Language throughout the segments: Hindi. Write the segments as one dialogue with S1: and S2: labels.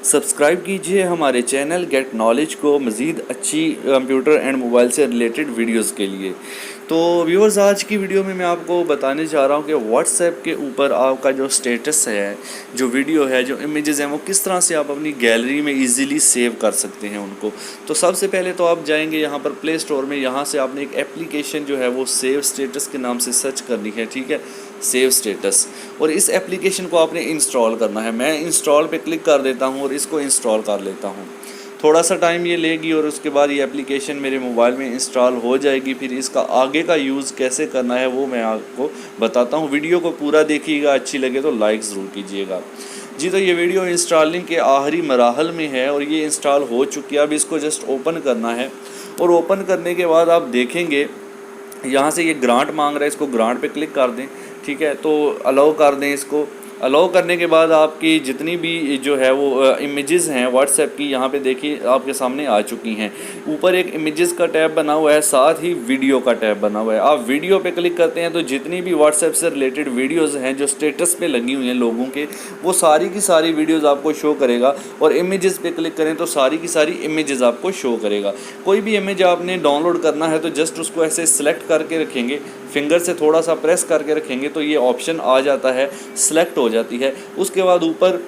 S1: सब्सक्राइब कीजिए हमारे चैनल गेट नॉलेज को मज़ीद अच्छी कंप्यूटर एंड मोबाइल से रिलेटेड वीडियोस के लिए। तो व्यूअर्स, आज की वीडियो में मैं आपको बताने जा रहा हूँ कि व्हाट्सएप के ऊपर आपका जो स्टेटस है, जो वीडियो है, जो इमेजेस हैं, वो किस तरह से आप अपनी गैलरी में इजीली सेव कर सकते हैं उनको। तो सबसे पहले तो आप जाएंगे यहाँ पर प्ले स्टोर में, यहाँ से आपने एक एप्लीकेशन जो है वो सेव स्टेटस के नाम से सर्च करनी है, ठीक है, सेव स्टेटस। और इस एप्लीकेशन को आपने इंस्टॉल करना है। मैं इंस्टॉल पे क्लिक कर देता हूँ और इसको इंस्टॉल कर लेता हूँ। थोड़ा सा टाइम ये लेगी और उसके बाद ये एप्लीकेशन मेरे मोबाइल में इंस्टॉल हो जाएगी। फिर इसका आगे का यूज़ कैसे करना है वो मैं आपको बताता हूँ। वीडियो को पूरा देखिएगा, अच्छी लगे तो लाइक ज़रूर कीजिएगा। जी, तो ये वीडियो इंस्टॉलिंग के आखिरी मराहल में है और ये इंस्टॉल हो चुकी है। अब इसको जस्ट ओपन करना है और ओपन करने के बाद आप देखेंगे यहाँ से ये ग्रांट मांग रहा है, इसको ग्रांट पे क्लिक कर दें, ठीक है। तो अलाउ कर दें। इसको अलाउ करने के बाद आपकी जितनी भी जो है वो इमेजेस हैं व्हाट्सएप की, यहाँ पे देखिए आपके सामने आ चुकी हैं। ऊपर एक इमेजेस का टैब बना हुआ है, साथ ही वीडियो का टैब बना हुआ है। आप वीडियो पे क्लिक करते हैं तो जितनी भी व्हाट्सएप से रिलेटेड वीडियोस हैं जो स्टेटस पे लगी हुई हैं लोगों के, वो सारी की सारी वीडियोस आपको शो करेगा। और इमेजेस पे क्लिक करें तो सारी की सारी इमेजेस आपको शो करेगा। कोई भी इमेज आपने डाउनलोड करना है तो जस्ट उसको ऐसे सिलेक्ट करके रखेंगे, फिंगर से थोड़ा सा प्रेस करके रखेंगे तो ये ऑप्शन आ जाता है, सिलेक्ट हो जाती है। उसके बाद ऊपर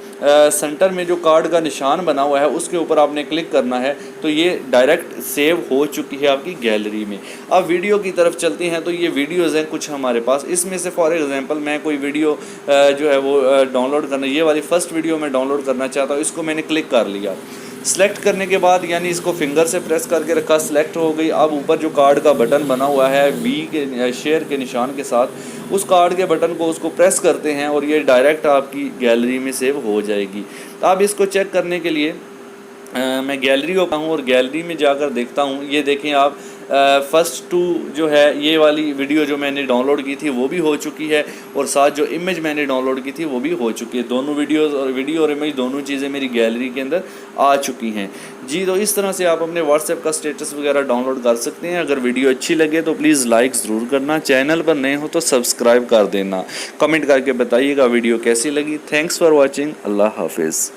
S1: सेंटर में जो कार्ड का निशान बना हुआ है उसके ऊपर आपने क्लिक करना है तो ये डायरेक्ट सेव हो चुकी है आपकी गैलरी में। अब वीडियो की तरफ चलते हैं। तो ये वीडियोज़ हैं कुछ हमारे पास, इसमें से फॉर एग्जांपल मैं कोई वीडियो जो है वो डाउनलोड करना, ये वाली फ़र्स्ट वीडियो मैं डाउनलोड करना चाहता हूँ। इसको मैंने क्लिक कर लिया। सेलेक्ट करने के बाद यानी इसको फिंगर से प्रेस करके रखा, सेलेक्ट हो गई। अब ऊपर जो कार्ड का बटन बना हुआ है वी के शेयर के निशान के साथ, उस कार्ड के बटन को उसको प्रेस करते हैं और ये डायरेक्ट आपकी गैलरी में सेव हो जाएगी। अब इसको चेक करने के लिए मैं गैलरी ओपन हूँ और गैलरी में जाकर देखता हूँ। ये देखें आप, फ़र्स्ट टू जो है ये वाली वीडियो जो मैंने डाउनलोड की थी वो भी हो चुकी है और साथ जो इमेज मैंने डाउनलोड की थी वो भी हो चुकी है। दोनों वीडियो और इमेज दोनों चीज़ें मेरी गैलरी के अंदर आ चुकी हैं। जी, तो इस तरह से आप अपने व्हाट्सएप का स्टेटस वगैरह डाउनलोड कर सकते हैं। अगर वीडियो अच्छी लगे तो प्लीज़ लाइक ज़रूर करना, चैनल पर नए हो तो सब्सक्राइब कर देना, कमेंट करके बताइएगा वीडियो कैसी लगी। Thanks for watching. अल्लाह हाफिज़।